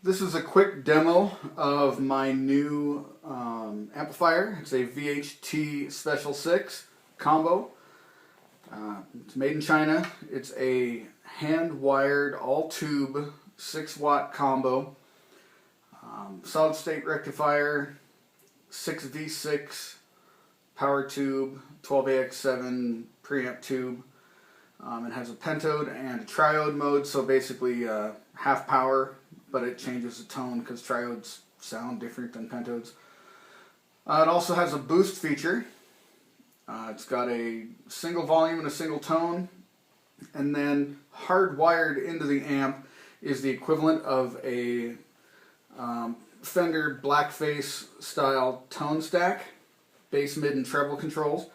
This is a quick demo of my new amplifier. It's a VHT Special 6 combo. It's made in China. It's a hand-wired, all-tube, 6-watt combo. Solid-state rectifier, 6V6 power tube, 12AX7 preamp tube. It has a pentode and a triode mode, so basically half power, but it changes the tone because triodes sound different than pentodes. It also has a boost feature. It's got a single volume and a single tone, and then hardwired into the amp is the equivalent of a Fender Blackface style tone stack, bass, mid, and treble controls.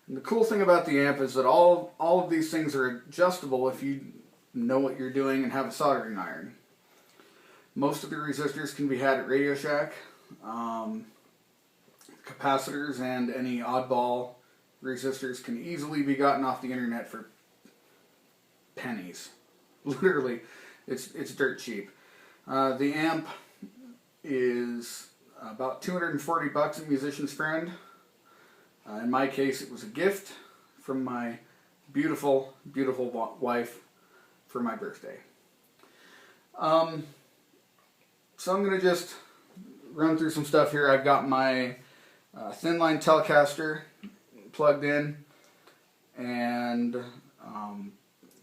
And the cool thing about the amp is that all of these things are adjustable if you know what you're doing and have a soldering iron. Most of the resistors can be had at Radio Shack. Capacitors and any oddball resistors can easily be gotten off the internet for pennies. Literally, it's dirt cheap. The amp is about $240 at Musician's Friend. In my case, it was a gift from my beautiful, beautiful wife for my birthday. So I'm going to just run through some stuff here. I've got my thin line Telecaster plugged in, and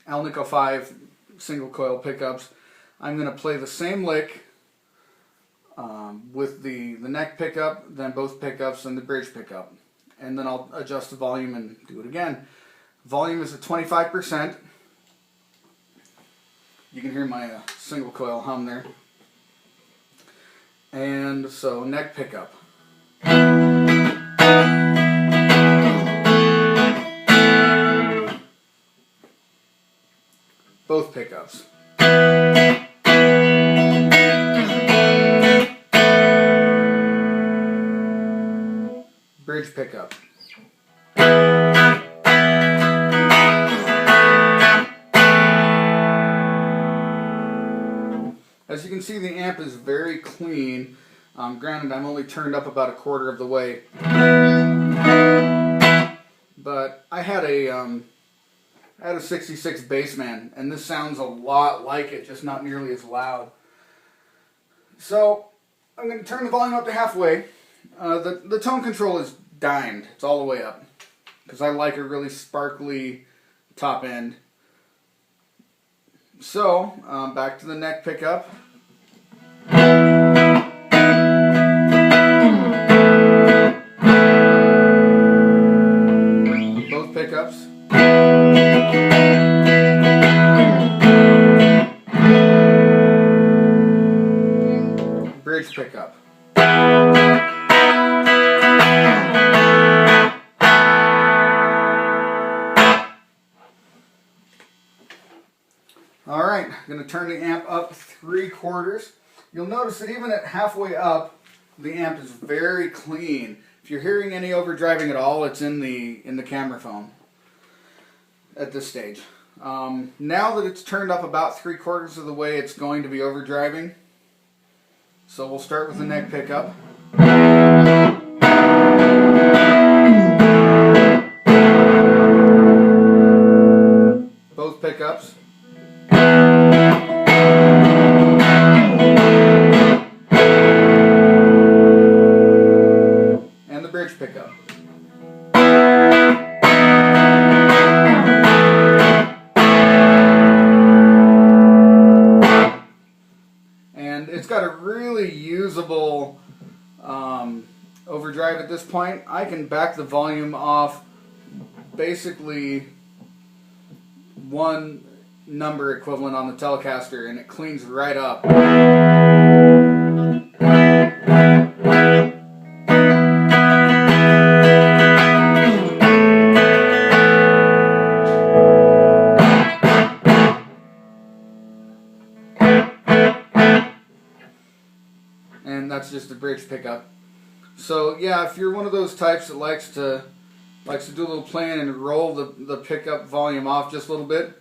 Alnico 5 single coil pickups. I'm going to play the same lick with the neck pickup, then both pickups, and the bridge pickup. And then I'll adjust the volume and do it again. Volume is at 25%. You can hear my single coil hum there. And so neck pickup. Both pickups. Bridge pickup. As you can see, the amp is very clean. Granted, I'm only turned up about a quarter of the way. But I had a 66 Bassman, and this sounds a lot like it, just not nearly as loud. So I'm going to turn the volume up to halfway. The tone control is dimed. It's all the way up, because I like a really sparkly top end. So, back to the neck pickup. Both pickups. Bridge pickup. Alright, I'm going to turn the amp up 3/4. You'll notice that even at halfway up, the amp is very clean. If you're hearing any overdriving at all, it's in the camera phone at this stage. Now that it's turned up about 3/4 of the way, it's going to be overdriving. So we'll start with the neck pickup. Both pickups. And the bridge pickup. And it's got a really usable overdrive at this point. I can back the volume off basically one number equivalent on the Telecaster, and it cleans right up. And that's just the bridge pickup. So yeah, if you're one of those types that likes to do a little playing and roll the pickup volume off just a little bit,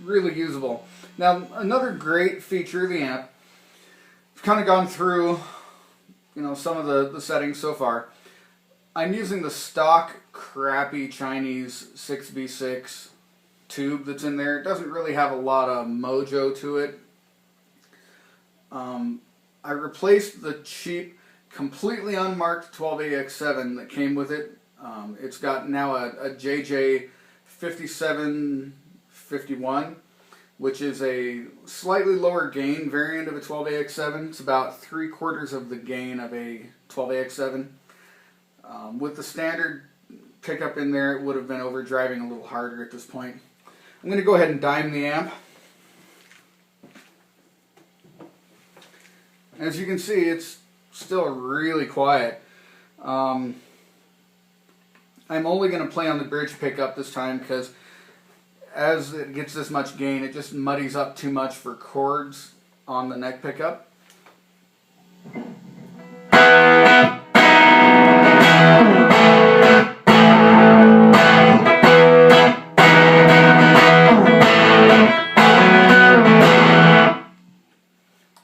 really usable. Now, another great feature of the amp, I've kind of gone through, some of the settings so far. I'm using the stock crappy Chinese 6v6 tube that's in there. It doesn't really have a lot of mojo to it. I replaced the cheap, completely unmarked 12AX7 that came with it. It's got now a JJ 5751, which is a slightly lower gain variant of a 12AX7. It's about 3/4 of the gain of a 12AX7. With the standard pickup in there, it would have been overdriving a little harder at this point. I'm going to go ahead and dime the amp. As you can see, it's still really quiet. I'm only going to play on the bridge pickup this time because as it gets this much gain, it just muddies up too much for chords on the neck pickup.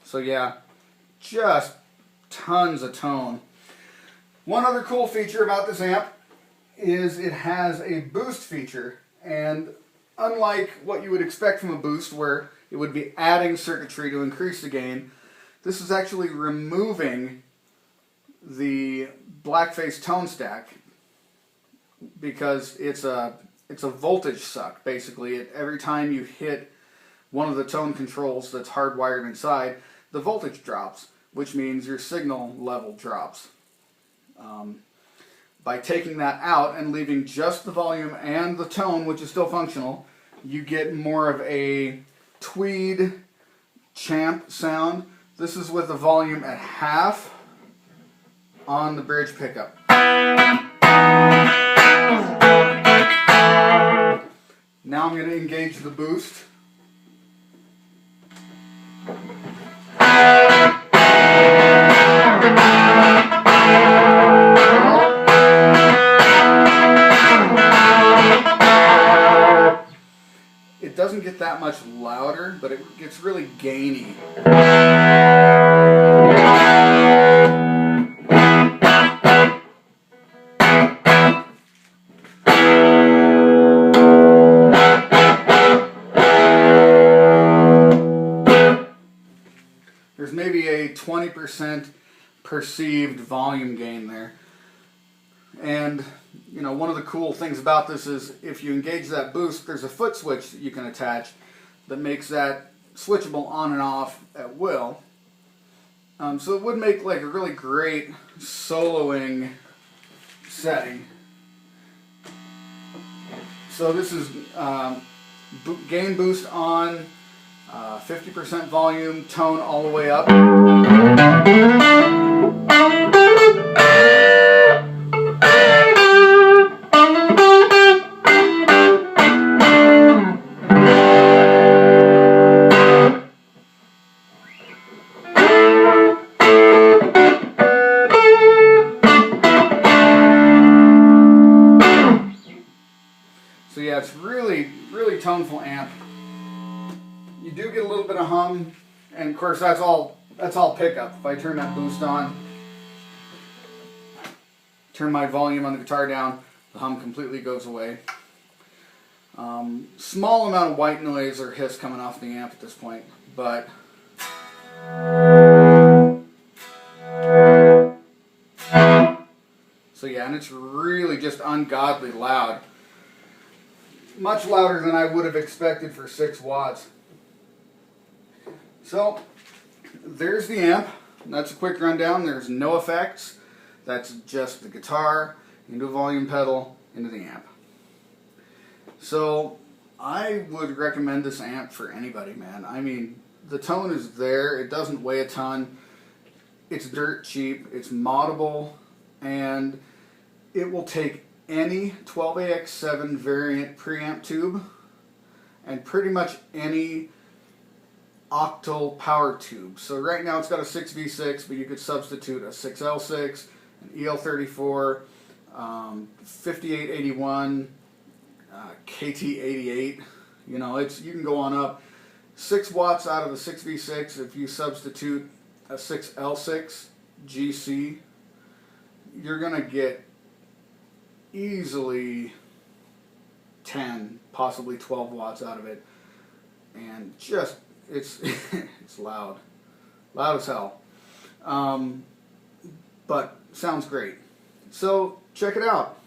So yeah, just tons of tone. One other cool feature about this amp is it has a boost feature, and unlike what you would expect from a boost where it would be adding circuitry to increase the gain, this is actually removing the blackface tone stack because it's a voltage suck basically. Every time you hit one of the tone controls that's hardwired inside, the voltage drops, which means your signal level drops. By taking that out and leaving just the volume and the tone, which is still functional, you get more of a tweed champ sound. This is with the volume at half on the bridge pickup. Now I'm going to engage the boost. It doesn't get that much louder, but it gets really gainy. There's maybe a 20% perceived volume gain there. And one of the cool things about this is if you engage that boost, there's a foot switch that you can attach that makes that switchable on and off at will. So it would make like a really great soloing setting. So this is gain boost on, 50% volume, tone all the way up. So yeah, it's really, really toneful amp. You do get a little bit of hum, and of course that's all pickup. If I turn that boost on, turn my volume on the guitar down, the hum completely goes away. Small amount of white noise or hiss coming off the amp at this point, but so yeah, and it's really just ungodly loud. Much louder than I would have expected for 6 watts. So, there's the amp. That's a quick rundown. There's no effects. That's just the guitar, into a volume pedal, into the amp. So, I would recommend this amp for anybody, man. I mean, the tone is there. It doesn't weigh a ton. It's dirt cheap. It's moddable. And it will take any 12AX7 variant preamp tube and pretty much any octal power tube. So right now it's got a 6v6, but you could substitute a 6L6, an EL34, 5881, KT88, You know, you can go on up 6 watts out of the 6V6. If you substitute a 6L6 GC, you're gonna get easily 10, possibly 12 watts out of it, and just it's it's loud as hell, but sounds great. So check it out.